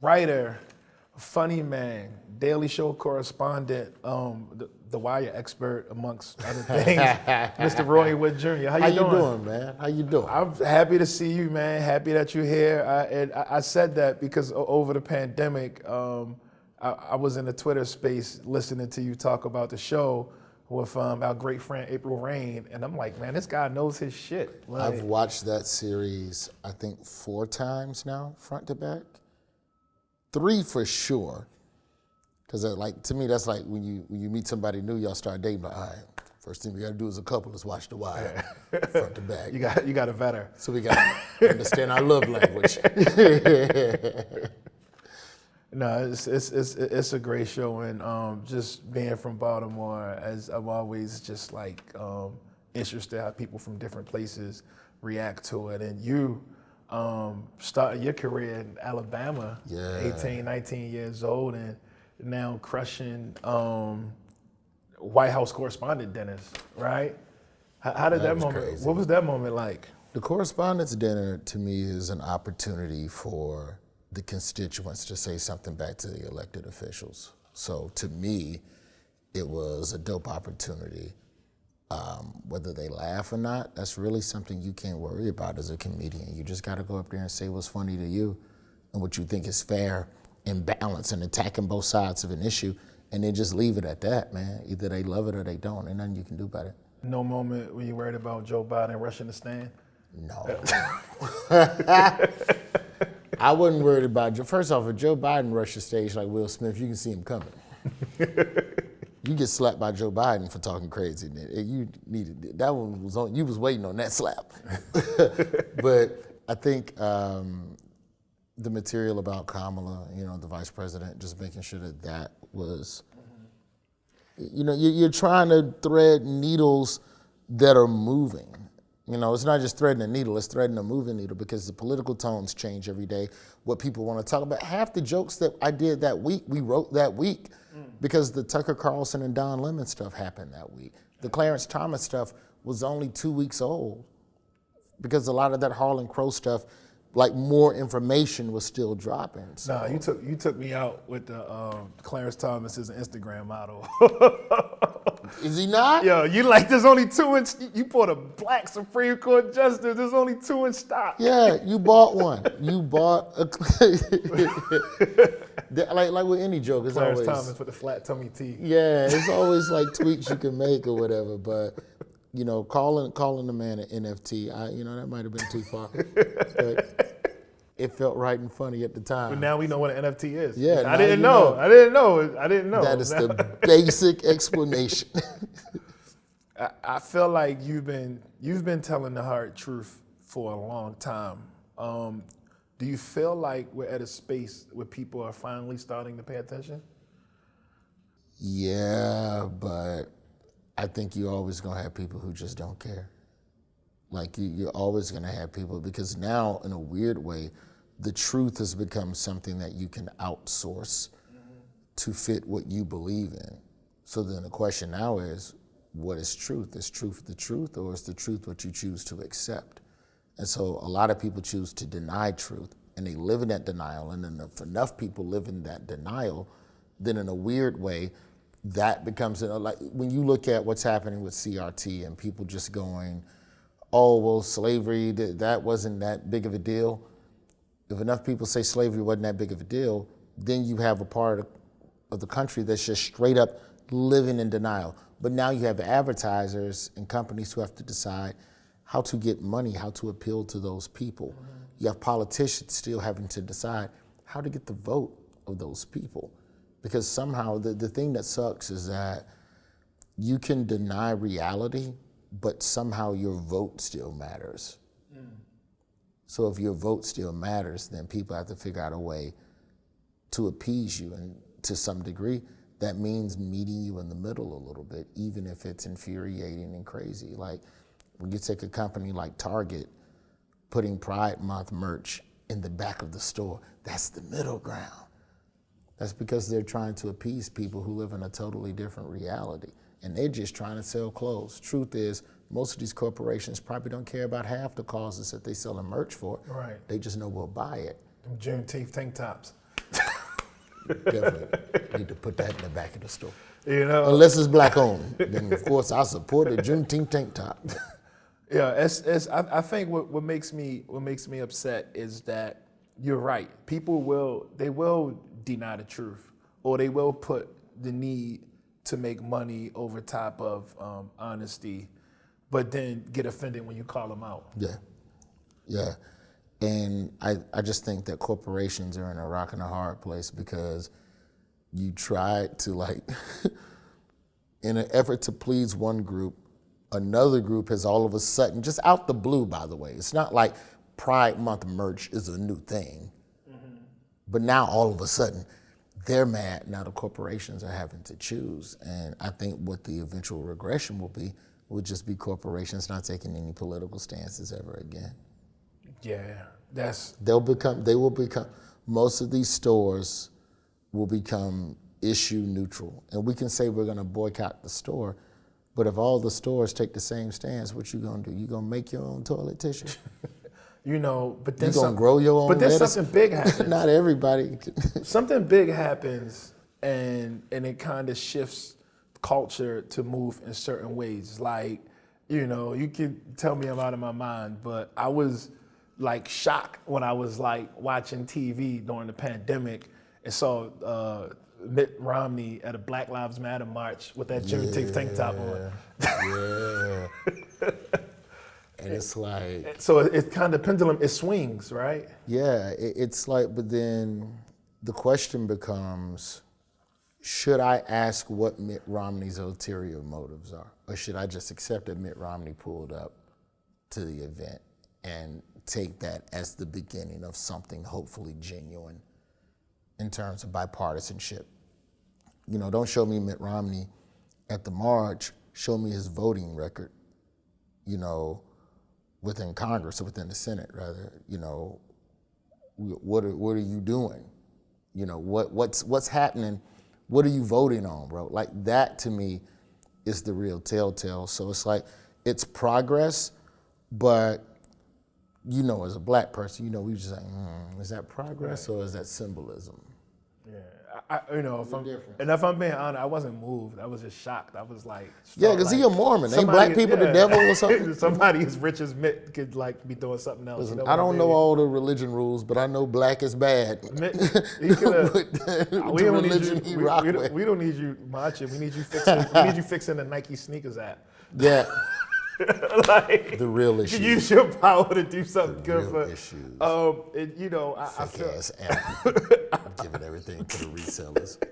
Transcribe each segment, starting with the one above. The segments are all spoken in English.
writer, funny man, Daily Show correspondent, the Wire expert, amongst other things, Mr. Roy Wood Jr. How you doing, man? How you doing? I'm happy to see you, man. Happy that you're here. I said that because over the pandemic, I was in the Twitter space listening to you talk about the show with our great friend April Rain, and I'm like, man, this guy knows his shit. Like, I've watched that series, I think 4 times now, front to back. 3 for sure. Because to me, that's like when you meet somebody new, y'all start dating, like, all right, first thing we got to do as a couple is watch The Wire, front to back. You got a veteran. So we got to understand our love language. No, it's a great show, and just being from Baltimore, as I'm always just like interested how people from different places react to it. And you started your career in Alabama, 18, 19 years old, and now crushing White House Correspondent Dinners, right? How did that moment? Crazy. What was that moment like? The Correspondents Dinner to me is an opportunity for the constituents to say something back to the elected officials. So to me, it was a dope opportunity. Whether they laugh or not, that's really something you can't worry about as a comedian. You just gotta go up there and say what's funny to you and what you think is fair and balanced and attacking both sides of an issue, and then just leave it at that, man. Either they love it or they don't, and nothing you can do about it. No moment when you worried about Joe Biden rushing the stand? No. I wasn't worried about Joe. First off, if Joe Biden rushed the stage like Will Smith, you can see him coming. You get slapped by Joe Biden for talking crazy. You needed that one was on. You was waiting on that slap. But I think the material about Kamala, the vice president, just making sure that was, you're trying to thread needles that are moving. It's not just threading a needle, it's threading a moving needle, because the political tones change every day. What people want to talk about, half the jokes that I did that week, we wrote that week, because the Tucker Carlson and Don Lemon stuff happened that week. The Clarence Thomas stuff was only 2 weeks old, because a lot of that Harlan Crow stuff, like more information was still dropping. So. No, you took me out with the Clarence Thomas is an Instagram model. Is he not? Yo, you like there's only 2-inch. You bought a black Supreme Court justice. There's only 2-inch stock. Yeah, you bought one. You bought a like with any joke. It's Clarence always Thomas with the flat tummy tea. Yeah, it's always like tweaks you can make or whatever. But calling the man an NFT, that might have been too far. But it felt right and funny at the time. But now we know what an NFT is. Yeah, I didn't know. I didn't know. That is the basic explanation. I feel like you've been telling the hard truth for a long time. Do you feel like we're at a space where people are finally starting to pay attention? Yeah, but I think you're always gonna have people who just don't care. Like you're always gonna have people, because now in a weird way, the truth has become something that you can outsource to fit what you believe in. So then the question now is, what is truth? Is truth the truth, or is the truth what you choose to accept? And so a lot of people choose to deny truth, and they live in that denial, and then if enough people live in that denial, then in a weird way, that becomes, like when you look at what's happening with CRT and people just going, oh, well, slavery, that wasn't that big of a deal. If enough people say slavery wasn't that big of a deal, then you have a part of the country that's just straight up living in denial. But now you have advertisers and companies who have to decide how to get money, how to appeal to those people. You have politicians still having to decide how to get the vote of those people. Because somehow the thing that sucks is that you can deny reality, but somehow your vote still matters. So if your vote still matters, then people have to figure out a way to appease you. And to some degree, that means meeting you in the middle a little bit, even if it's infuriating and crazy. Like when you take a company like Target, putting Pride Month merch in the back of the store, that's the middle ground. That's because they're trying to appease people who live in a totally different reality. And they're just trying to sell clothes. Truth is, most of these corporations probably don't care about half the causes that they sell merch for. Right. They just know we'll buy it. Them Juneteenth tank tops. Definitely need to put that in the back of the store. You know, Unless it's black owned, then of course I support the Juneteenth tank top. yeah. I think what makes me upset is that you're right. People will deny the truth, or they will put the need to make money over top of honesty, but then get offended when you call them out. Yeah. And I just think that corporations are in a rock and a hard place because you try to like, in an effort to please one group, another group has all of a sudden, just out the blue, by the way, it's not like Pride Month merch is a new thing, but now all of a sudden they're mad. Now the corporations are having to choose. And I think what the eventual regression will just be corporations not taking any political stances ever again. Yeah, they will become, most of these stores will become issue neutral. And we can say we're gonna boycott the store, but if all the stores take the same stance, what you gonna do? You gonna make your own toilet tissue? You know, but then you gonna grow your own lettuce? Something big happens. Not everybody. Something big happens and it kind of shifts culture to move in certain ways. Like, you know, you can tell me I'm out of my mind, but I was like shocked when I was like watching TV during the pandemic and saw Mitt Romney at a Black Lives Matter march with that Juneteenth tank top on. Yeah. And it's like, so it's kind of pendulum, it swings, right? Yeah, it's like, but then the question becomes, should I ask what Mitt Romney's ulterior motives are? Or should I just accept that Mitt Romney pulled up to the event and take that as the beginning of something hopefully genuine in terms of bipartisanship? You know, don't show me Mitt Romney at the march, show me his voting record, you know, within Congress or within the Senate rather. You know, what are you doing? You know, what's happening? What are you voting on, bro? Like that to me is the real telltale. So it's like, it's progress, but you know, as a black person, you know, we just like, is that progress or is that symbolism? Yeah, you know, if I'm being honest, I wasn't moved. I was just shocked. I was like, yeah, because he a Mormon. Ain't black people the devil or something? Somebody as rich as Mitt could like be doing something else. Listen, you know I don't know all the religion rules, but I know black is bad. Mitt, he we don't need you marching. We need you fixing. We need you fixing the Nike sneakers app. Yeah. Like, the real issues. You use your power to do something the good real for issues. you know, I feel ass app. Giving everything to the resellers.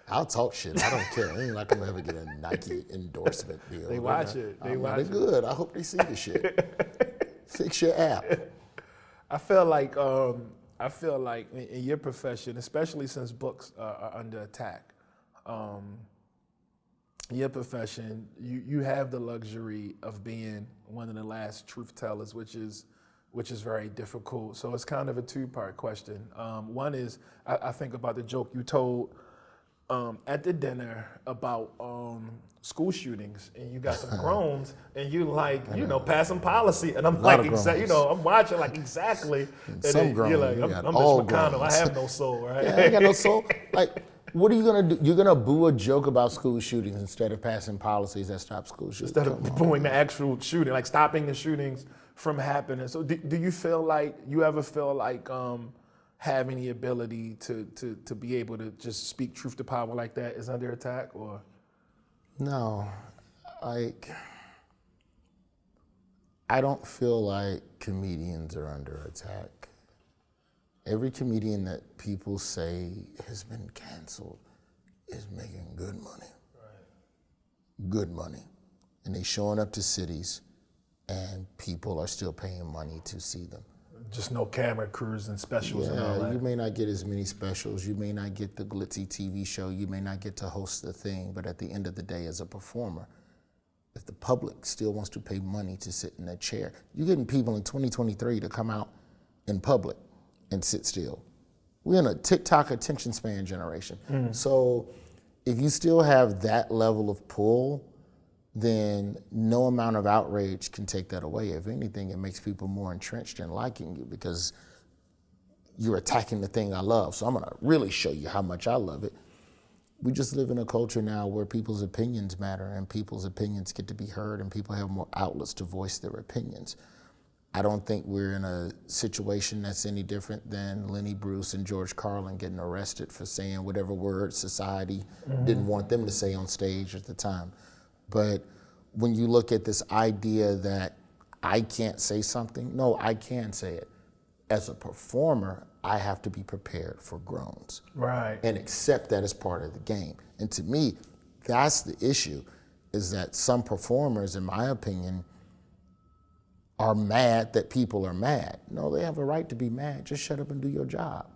I'll talk shit. I don't care. It ain't like I'm ever get a Nike endorsement deal. They watch it. They watch it. Good. I hope they see the shit. Fix your app. I feel like in your profession, especially since books are under attack, your profession, you have the luxury of being one of the last truth tellers, which is very difficult. So it's kind of a two-part question. One is, I think about the joke you told at the dinner about school shootings, and you got some groans, and you like, you know, passing policy, and I'm like, you know, I'm watching like exactly. Some groans. You're like, I'm Mitch McConnell. I have no soul, right? Yeah, I ain't got no soul. Like, what are you gonna do? You're gonna boo a joke about school shootings instead of passing policies that stop school shootings. Instead of booing the actual shooting, like stopping the shootings from happening. So do you feel like, you ever feel like having the ability to be able to just speak truth to power like that is under attack, or? No, like, I don't feel like comedians are under attack. Every comedian that people say has been canceled is making good money. Right. Good money. And they showing up to cities and people are still paying money to see them. Just no camera crews and specials and all that. You may not get as many specials. You may not get the glitzy TV show. You may not get to host the thing. But at the end of the day, as a performer, if the public still wants to pay money to sit in a chair, you're getting people in 2023 to come out in public and sit still. We're in a TikTok attention span generation. So if you still have that level of pull, then no amount of outrage can take that away. If anything, it makes people more entrenched in liking you, because you're attacking the thing I love, so I'm gonna really show you how much I love it. We just live in a culture now where people's opinions matter and people's opinions get to be heard and people have more outlets to voice their opinions. I don't think we're in a situation that's any different than Lenny Bruce and George Carlin getting arrested for saying whatever word society didn't want them to say on stage at the time. But when you look at this idea that I can't say something, no, I can say it. As a performer, I have to be prepared for groans. Right. And accept that as part of the game. And to me, that's the issue, is that some performers, in my opinion, are mad that people are mad. No, they have a right to be mad. Just shut up and do your job.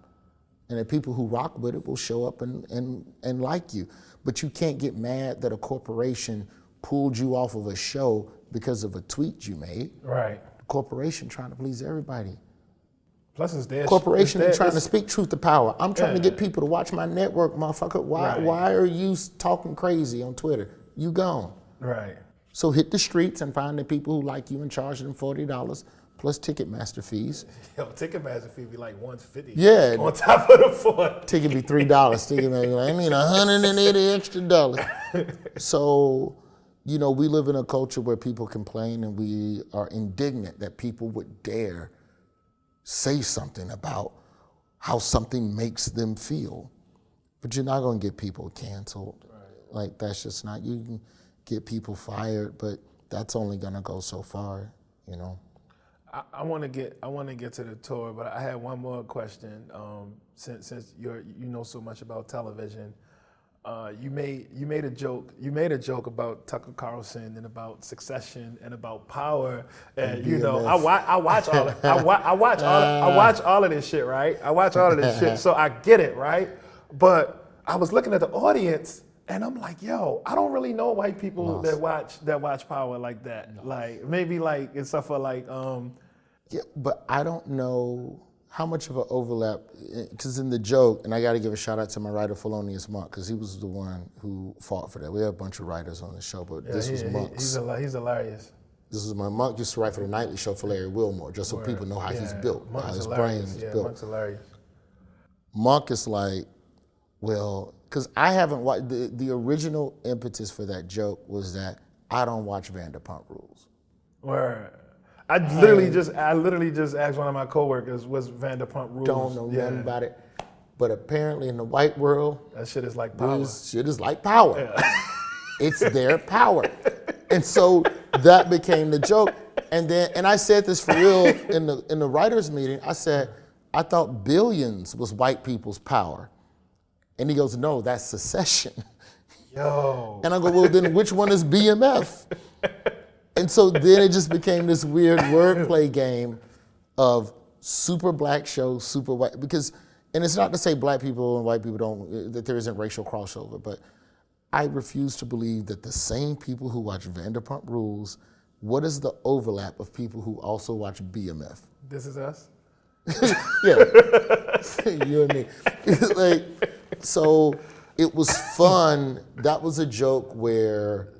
And the people who rock with it will show up and like you. But you can't get mad that a corporation pulled you off of a show because of a tweet you made. Right. The corporation trying to please everybody. Plus, it's their corporation trying to speak truth to power. I'm trying to get people to watch my network, motherfucker. Why are you talking crazy on Twitter? You gone. Right. So hit the streets and find the people who like you and charge them $40 plus Ticketmaster fees. Yo, Ticketmaster fee be like $150. Yeah. On top of the $4. Ticket be $3. Ticketmaster be like, I need $180 extra dollars. So, you know, we live in a culture where people complain and we are indignant that people would dare say something about how something makes them feel. But you're not gonna get people canceled. Right. Like, that's just not, you can get people fired, but that's only gonna go so far, you know? I want to get to the tour, but I had one more question. Since you know so much about television, you made a joke about Tucker Carlson and about Succession and about Power, and you know I watch all of this shit, right? I watch all of this shit, so I get it, right? But I was looking at the audience. And I'm like, yo, I don't really know white people that watch Power like that. Like maybe like it's stuff for like. Yeah, but I don't know how much of an overlap. Because in the joke, and I got to give a shout out to my writer Felonious Monk, because he was the one who fought for that. We have a bunch of writers on the show, but this was Monk's. He's hilarious. This is my Monk used to write for the Nightly Show for Larry Wilmore, just so people know how he's built, how his brain is built. Monk's hilarious. Monk is like, well. Because I haven't watched, the original impetus for that joke was that I don't watch Vanderpump Rules. Where I literally just asked one of my coworkers, what's Vanderpump Rules? Don't know nothing about it. But apparently in the white world, that shit is like Power. Shit is like Power. Yeah. It's their power. And so that became the joke. And I said this for real in the writers' meeting. I said, I thought Billions was white people's power. And he goes, no, that's Secession. Yo. And I go, well, then which one is BMF? And so then it just became this weird wordplay game of super black show, super white. Because, and it's not to say black people and white people don't, that there isn't racial crossover, but I refuse to believe that the same people who watch Vanderpump Rules, what is the overlap of people who also watch BMF? This Is Us? Yeah. You and me. Like, so it was fun. That was a joke where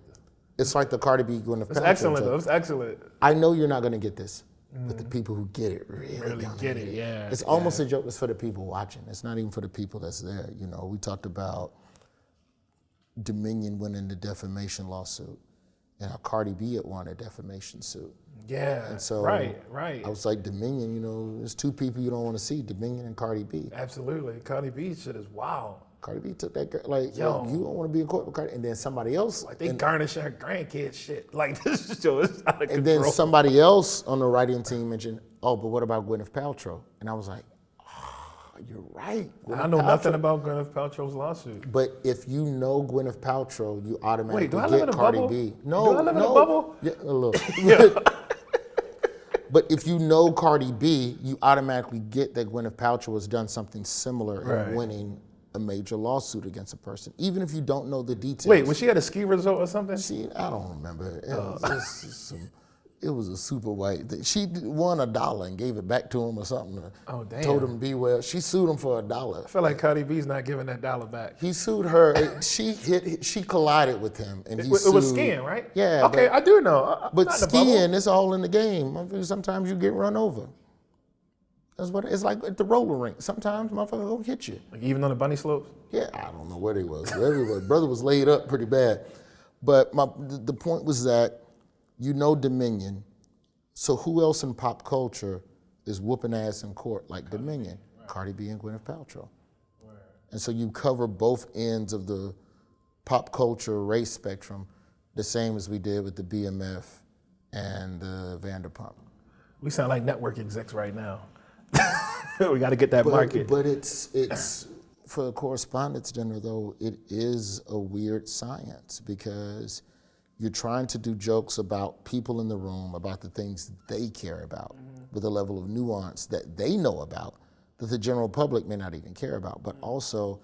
it's like the Cardi B Gwyneth Paltrow joke. Excellent, though. It's excellent. I know you're not going to get this, but the people who get it really get it. Yeah. It's almost a joke that's for the people watching. It's not even for the people that's there. You know, we talked about Dominion winning the defamation lawsuit, and how Cardi B had won a defamation suit. Yeah. And so right. I was like, Dominion, you know, there's two people you don't want to see, Dominion and Cardi B. Absolutely. Cardi B shit is wild. Cardi B took that girl, like, yo, you don't want to be in court with Cardi, and then somebody else. Like they garnish her grandkids shit. Like this show is out of control. And then somebody else on the writing team mentioned, oh, but what about Gwyneth Paltrow? And I was like, oh, you're right. I know nothing about Gwyneth Paltrow's lawsuit. But if you know Gwyneth Paltrow, you automatically do I live in a Cardi bubble? B. Do I live in a bubble? Yeah, a little. But if you know Cardi B, you automatically get that Gwyneth Paltrow has done something similar in winning a major lawsuit against a person, even if you don't know the details. Wait, was she at a ski resort or something? I don't remember. It was a super white thing. She won $1 and gave it back to him or something. Oh, damn. Told him to be well. She sued him for $1. I feel like Cardi B's not giving that $1 back. He sued her. She collided with him, and he sued. It was skiing, right? Yeah. Okay, I do know. But skiing, it's all in the game. Sometimes you get run over. That's what it's like at the roller rink. Sometimes motherfuckers gonna hit you. Like even on the bunny slopes? Yeah, I don't know where they was. Wherever he was. Brother was laid up pretty bad. But the point was that Dominion. So who else in pop culture is whooping ass in court like Dominion? Right. Cardi B and Gwyneth Paltrow. Right. And so you cover both ends of the pop culture race spectrum the same as we did with the BMF and the Vanderpump. We sound like network execs right now. We got to get that market. But it's for the Correspondents Dinner, though, it is a weird science because you're trying to do jokes about people in the room, about the things they care about, with a level of nuance that they know about that the general public may not even care about. But also,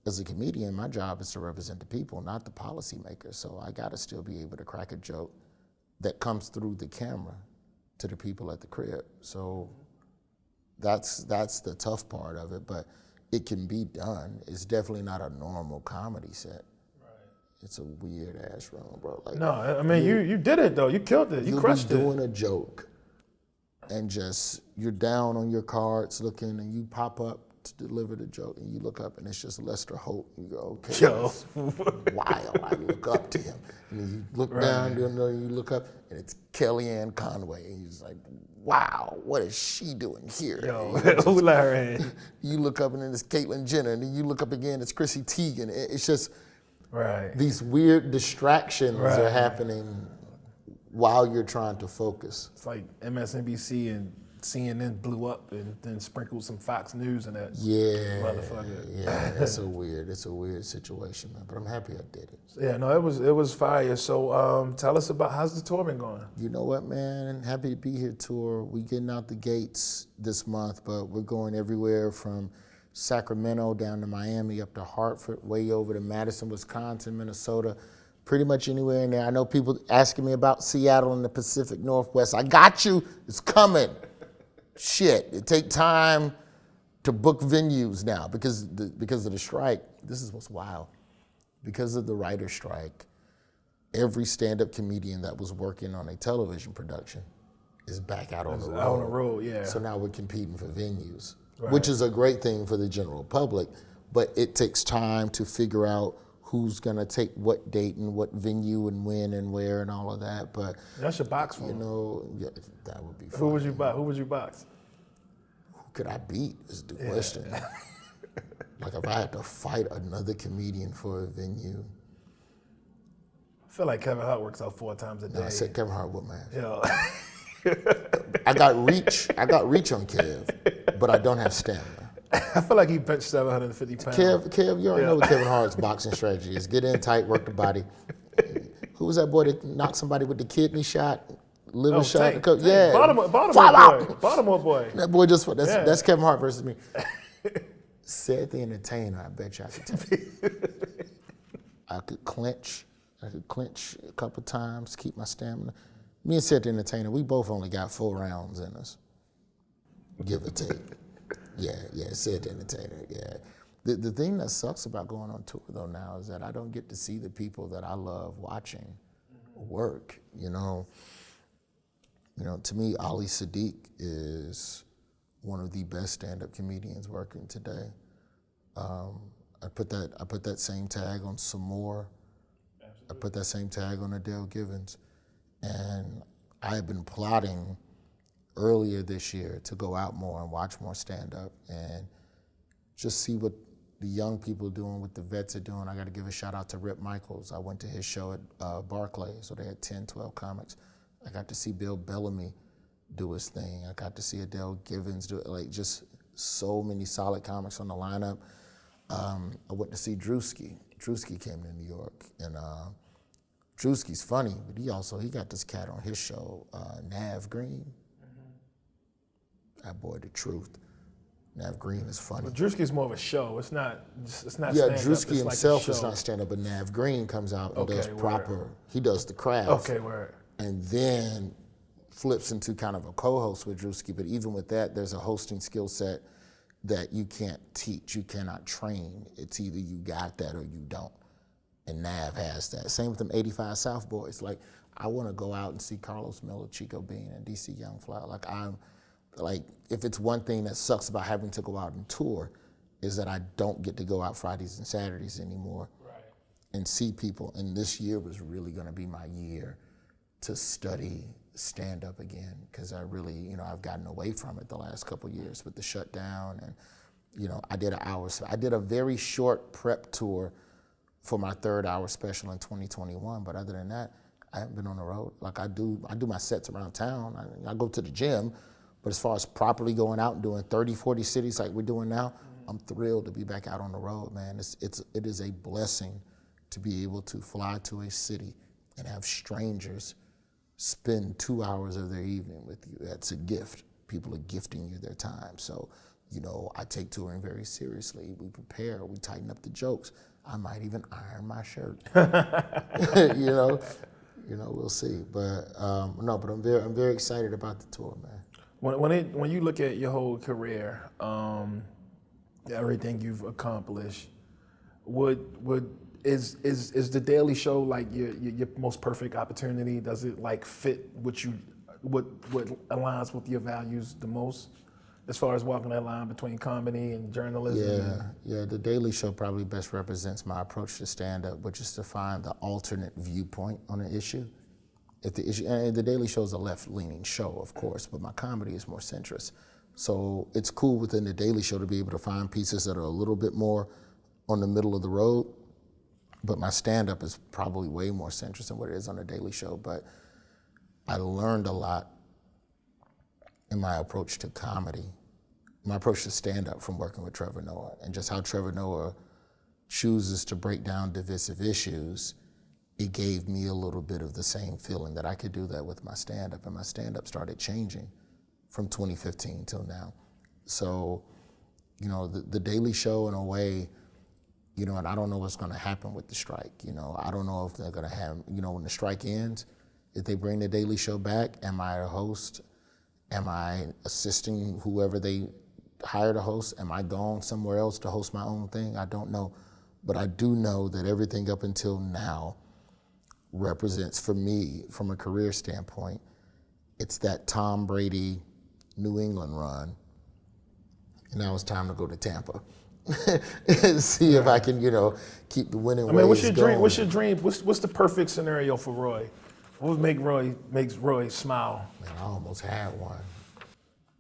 as a comedian, my job is to represent the people, not the policymakers. So I got to still be able to crack a joke that comes through the camera to the people at the crib. So that's the tough part of it, but it can be done. It's definitely not a normal comedy set. Right. It's a weird ass room, bro. Like, no, I mean you did it though. You killed it. You crushed it. You'll be doing a joke, and just you're down on your cards looking, and you pop up to deliver the joke, and you look up, and it's just Lester Holt. You go, okay, yo, wild. I look up to him, and then you look down, you look up, and it's Kellyanne Conway, and he's like, wow, what is she doing here? Yo, who let her in? You look up, and then it's Caitlyn Jenner, and then you look up again, it's Chrissy Teigen. It's just these weird distractions are happening while you're trying to focus. It's like MSNBC and CNN blew up and then sprinkled some Fox News in that motherfucker. Yeah, it's a weird situation, man. But I'm happy I did it. Yeah, no, it was fire. So tell us about how's the tour been going? You know what, man? Happy to be here, tour. We getting out the gates this month, but we're going everywhere from Sacramento down to Miami, up to Hartford, way over to Madison, Wisconsin, Minnesota. Pretty much anywhere in there. I know people asking me about Seattle and the Pacific Northwest. I got you. It's coming. Shit, it take time to book venues now because of the strike. This is what's wild. Because of the writer's strike, every stand-up comedian that was working on a television production is back out on the road. Out on the road, yeah. So now we're competing for venues, which is a great thing for the general public, but it takes time to figure out who's gonna take what date and what venue and when and where and all of that. But that's your box for you know, that would be fun. Who would you box? Who would you box? Who could I beat is the question. Like if I had to fight another comedian for a venue. I feel like Kevin Hart works out 4 times a day. No, I said Kevin Hart with my ass. Yo. I got reach on Kev, but I don't have stamina. I feel like he benched 750 pounds. Kev, you already know what Kevin Hart's boxing strategy is. Get in tight, work the body. Who was that boy that knocked somebody with the kidney shot, liver shot? Tank. Yeah. Baltimore boy. Baltimore boy. That boy that's Kevin Hart versus me. Said the Entertainer, I bet you I could take. I could clinch a couple times, keep my stamina. Me and Said the Entertainer, we both only got 4 rounds in us, give or take. Yeah, Said the Entertainer, yeah. The thing that sucks about going on tour though now is that I don't get to see the people that I love watching work, you know. To me, Ali Sadiq is one of the best stand-up comedians working today. I put that same tag on some more. I put that same tag on Adele Givens. And I have been plotting earlier this year to go out more and watch more stand-up and just see what the young people are doing, what the vets are doing. I got to give a shout out to Rip Michaels. I went to his show at Barclays, so they had 10, 12 comics. I got to see Bill Bellamy do his thing. I got to see Adele Givens do it, like just so many solid comics on the lineup. I went to see Drewski. Drewski came to New York, and Drewski's funny, but he got this cat on his show, Nav Green. That boy, the truth. Nav Green is funny. But Drewski's more of a show. It's not. Yeah, Drewski himself is not stand up, but Nav Green comes out and does proper. He does the craft. Okay, word. And then flips into kind of a co-host with Drewski. But even with that, there's a hosting skill set that you can't teach, you cannot train. It's either you got that or you don't. And Nav has that. Same with them 85 South boys. Like, I want to go out and see Carlos Miller, Chico Bean, and DC Young Fly. Like, like, if it's one thing that sucks about having to go out and tour, is that I don't get to go out Fridays and Saturdays anymore and see people. And this year was really gonna be my year to study stand-up again, because I really, I've gotten away from it the last couple of years with the shutdown. And, I did a very short prep tour for my 3rd hour special in 2021, but other than that, I haven't been on the road. Like, I do my sets around town. I go to the gym, but as far as properly going out and doing 30, 40 cities like we're doing now, I'm thrilled to be back out on the road, man. It is a blessing to be able to fly to a city and have strangers spend 2 hours of their evening with you. That's a gift. People are gifting you their time. So, I take touring very seriously. We prepare, we tighten up the jokes. I might even iron my shirt. We'll see. But no, but I'm very excited about the tour, man. When you look at your whole career, everything you've accomplished, is the Daily Show like your most perfect opportunity? Does it like fit what aligns with your values the most, as far as walking that line between comedy and journalism? Yeah. The Daily Show probably best represents my approach to stand-up, which is to find the alternate viewpoint on an issue. If the issue, and the Daily Show is a left-leaning show, of course, but my comedy is more centrist. So it's cool within the Daily Show to be able to find pieces that are a little bit more on the middle of the road, but my stand-up is probably way more centrist than what it is on the Daily Show. But I learned a lot in my approach to comedy, my approach to stand-up from working with Trevor Noah, and just how Trevor Noah chooses to break down divisive issues. It gave me a little bit of the same feeling that I could do that with my stand-up, and my stand-up started changing from 2015 till now. So, the Daily Show in a way, and I don't know what's gonna happen with the strike. I don't know if they're gonna have, when the strike ends, if they bring the Daily Show back, am I a host? Am I assisting whoever they hire to host? Am I gone somewhere else to host my own thing? I don't know. But I do know that everything up until now represents, for me, from a career standpoint, it's that Tom Brady New England run. And now it's time to go to Tampa and see if I can, keep the winning ways what's your going. dream? What's your dream? What's the perfect scenario for Roy? What would makes Roy smile? Man, I almost had one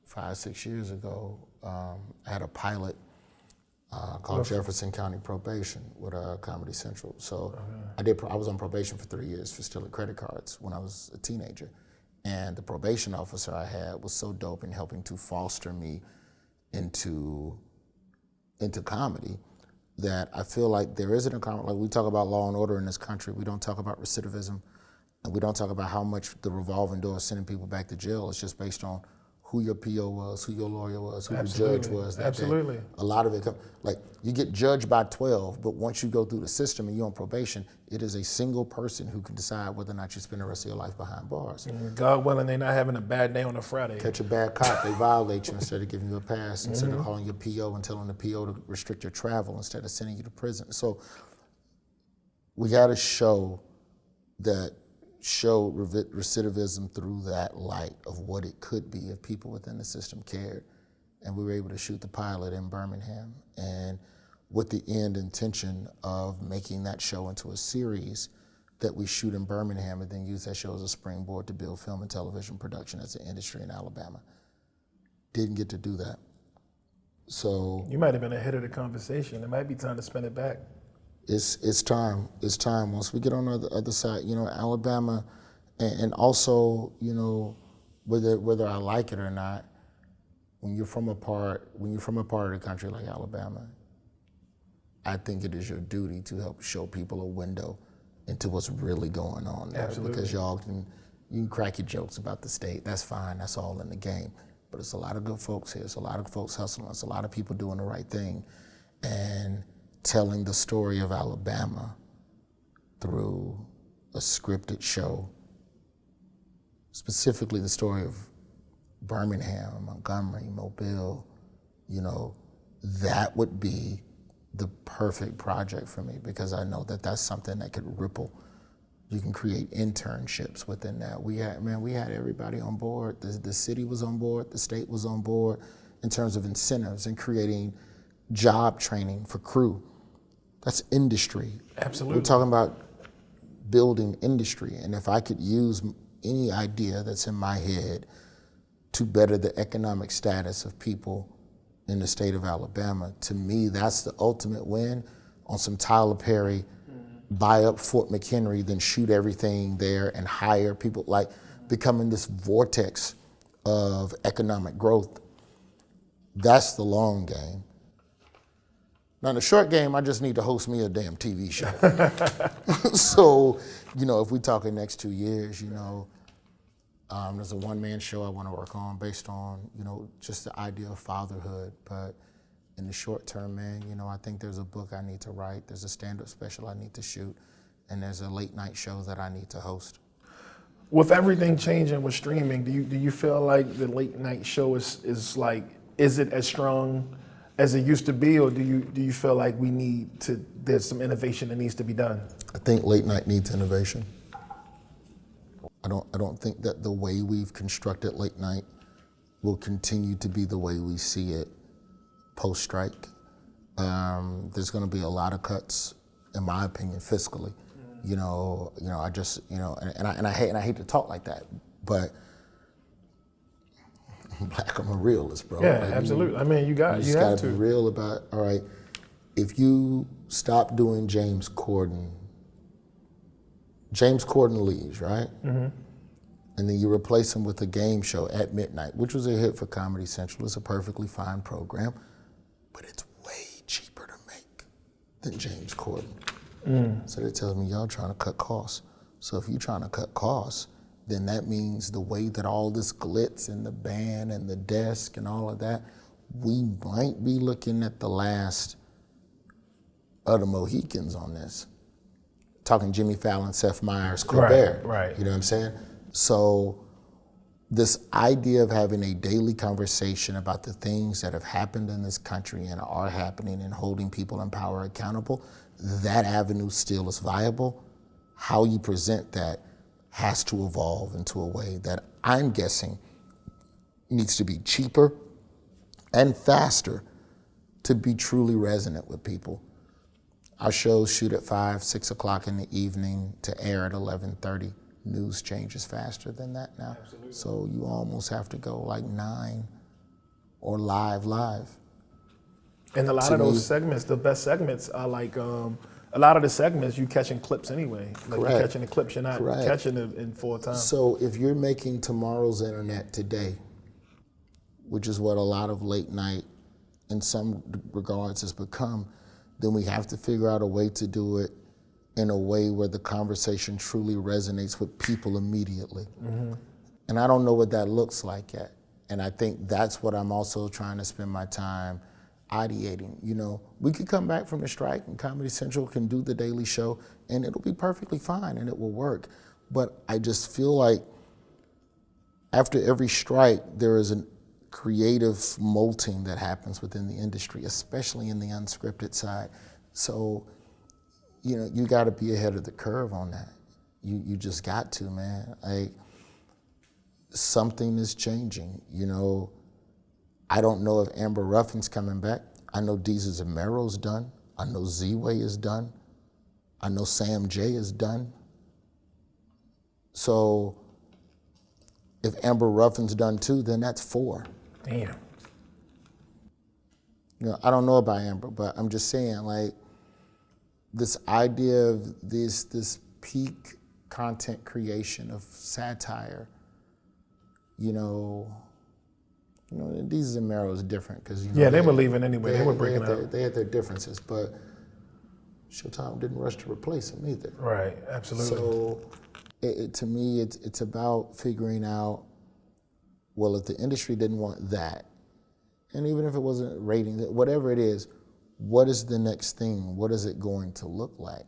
5-6 years ago. I had a pilot called Jefferson County Probation with Comedy Central. So I was on probation for 3 years for stealing credit cards when I was a teenager. And the probation officer I had was so dope in helping to foster me into comedy that I feel like there isn't a comedy. Like, we talk about law and order in this country. We don't talk about recidivism, and we don't talk about how much the revolving door is sending people back to jail. It's just based on who your PO was, who your lawyer was, who the judge was that day. A lot of it, like, you get judged by 12, but once you go through the system and you're on probation, it is a single person who can decide whether or not you spend the rest of your life behind bars. God willing, they're not having a bad day on a Friday. Catch a bad cop, they violate you instead of giving you a pass, instead of calling your PO and telling the PO to restrict your travel instead of sending you to prison. So we got a show that showed recidivism through that light of what it could be if people within the system cared. And we were able to shoot the pilot in Birmingham, and with the end intention of making that show into a series that we shoot in Birmingham and then use that show as a springboard to build film and television production as an industry in Alabama. Didn't get to do that. So you might have been ahead of the conversation. It might be time to spin it back. It's time. It's time. Once we get on the other side, Alabama, and also, whether I like it or not, when you're from a part of the country like Alabama, I think it is your duty to help show people a window into what's really going on there. Absolutely. Because you can crack your jokes about the state. That's fine. That's all in the game. But it's a lot of good folks here. It's a lot of folks hustling. It's a lot of people doing the right thing, and telling the story of Alabama through a scripted show, specifically the story of Birmingham, Montgomery, Mobile, that would be the perfect project for me, because I know that that's something that could ripple You can create internships within that. We had everybody on board. The city was on board, the state was on board in terms of incentives and creating job training for crew. That's industry. Absolutely. We're talking about building industry. And if I could use any idea that's in my head to better the economic status of people in the state of Alabama, to me, that's the ultimate win on some Tyler Perry, buy up Fort McHenry, then shoot everything there and hire people, like becoming this vortex of economic growth. That's the long game. Now in the short game, I just need to host me a damn TV show. So, if we talk in the next 2 years, there's a one-man show I want to work on based on, just the idea of fatherhood. But in the short term, man, I think there's a book I need to write, there's a stand-up special I need to shoot, and there's a late night show that I need to host. With everything changing with streaming, do you feel like the late night show is it as strong as it used to be, or do you feel like there's some innovation that needs to be done? I think late night needs innovation. I don't think that the way we've constructed late night will continue to be the way we see it post-strike. There's going to be a lot of cuts, in my opinion, fiscally. I just, and I hate to talk like that, but I'm black. I'm a realist, bro. Yeah, absolutely. You just have gotta to be real about. All right, if you stop doing James Corden leaves, right? Mm-hmm. And then you replace him with a game show at midnight, which was a hit for Comedy Central. It's a perfectly fine program, but it's way cheaper to make than James Corden. So that tells me y'all trying to cut costs. So if you're trying to cut costs, then that means the way that all this glitz and the band and the desk and all of that, we might be looking at the last of the Mohicans on this. Talking Jimmy Fallon, Seth Meyers, Colbert. Right. You know what I'm saying? So this idea of having a daily conversation about the things that have happened in this country and are happening and holding people in power accountable, that avenue still is viable. How you present that has to evolve into a way that I'm guessing needs to be cheaper and faster to be truly resonant with people. Our shows shoot at 5, 6 o'clock in the evening to air at 11:30. News changes faster than that now. Absolutely. So you almost have to go like 9 or live. And a lot of those segments, the best segments are like, a lot of the segments you catching clips anyway. Like Correct. you're catching the clips, you're not Correct. catching it in full time. So if you're making tomorrow's internet today, which is what a lot of late night in some regards has become, then we have to figure out a way to do it in a way where the conversation truly resonates with people immediately. Mm-hmm. And I don't know what that looks like yet. And I think that's what I'm also trying to spend my time ideating. We could come back from the strike and Comedy Central can do the daily show and it'll be perfectly fine and it will work. But I just feel like after every strike, there is a creative molting that happens within the industry, especially in the unscripted side. So, you got to be ahead of the curve on that. You just got to, man. Something is changing. I don't know if Amber Ruffin's coming back. I know Deezus and Mero's done. I know Z-Way is done. I know Sam J is done. So if Amber Ruffin's done too, then that's 4. Damn. I don't know about Amber, but I'm just saying, this idea of this peak content creation of satire, Deezus and Mero is different because they were leaving anyway. They were breaking up. They had their differences, but Showtime didn't rush to replace them either. Right, absolutely. So to me, it's about figuring out, well, if the industry didn't want that, and even if it wasn't rating, whatever it is, what is the next thing? What is it going to look like?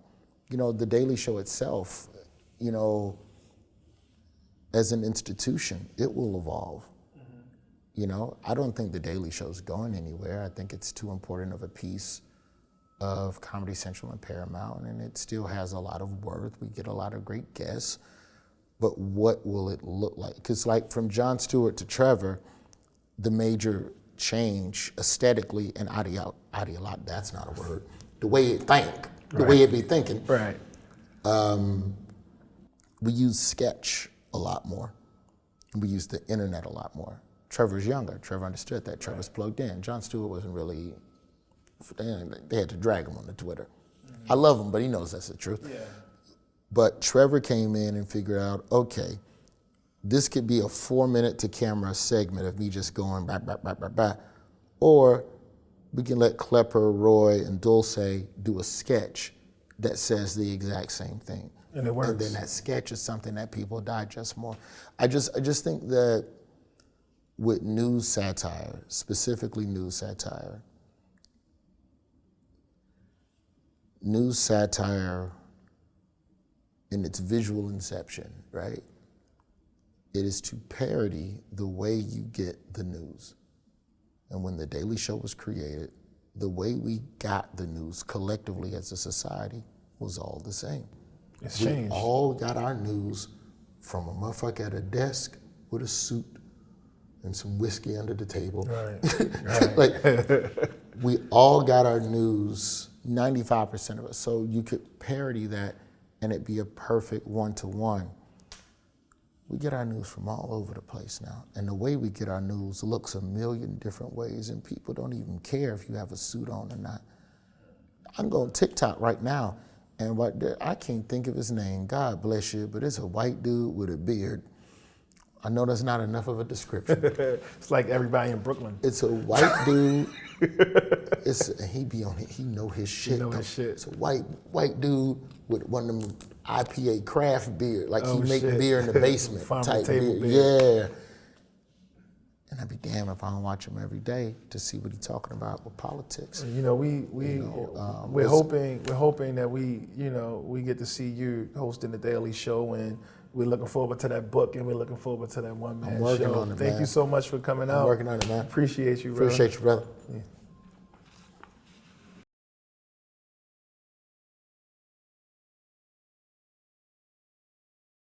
The Daily Show itself, as an institution, it will evolve. Mm-hmm. I don't think the Daily Show's going anywhere. I think it's too important of a piece of Comedy Central and Paramount, and it still has a lot of worth. We get a lot of great guests, but what will it look like? Because like from Jon Stewart to Trevor, the major change aesthetically and that's not a word, the way it think, the way it be thinking. Right. We use sketch a lot more. We use the internet a lot more. Trevor's younger. Trevor understood that. Trevor's plugged in. Jon Stewart wasn't really, they had to drag him on the Twitter. I love him, but he knows that's the truth. Yeah. But Trevor came in and figured out, okay, this could be a 4-minute to camera segment of me just going bah, bah, bah, bah, bah. Or we can let Klepper, Roy, and Dulce do a sketch that says the exact same thing. And it works. And then that sketch is something that people digest more. I just think that with news satire, specifically news satire in its visual inception, right? It is to parody the way you get the news. And when The Daily Show was created, the way we got the news collectively as a society was all the same. It's changed. We all got our news from a motherfucker at a desk with a suit and some whiskey under the table. Right. Like, we all got our news, 95% of us. So you could parody that and it'd be a perfect one-to-one. We get our news from all over the place now. And the way we get our news looks a million different ways, and people don't even care if you have a suit on or not. I'm going TikTok right now, and I can't think of his name, God bless you, but it's a white dude with a beard. I know that's not enough of a description. It's like everybody in Brooklyn. It's a white dude. He be on it. He know his shit. He know his shit. It's a white dude with one of them IPA craft beer, like he make shit. beer in the basement Farm type table beer. Yeah. And I'd be damned if I don't watch him every day to see what he's talking about with politics. You know, we're hoping that we get to see you hosting the Daily Show, and we're looking forward to that book, and we're looking forward to that one-man show. I'm working on it, man. Thank you so much for coming out. I'm working on it, man. Appreciate you, brother. Appreciate you, brother. Yeah.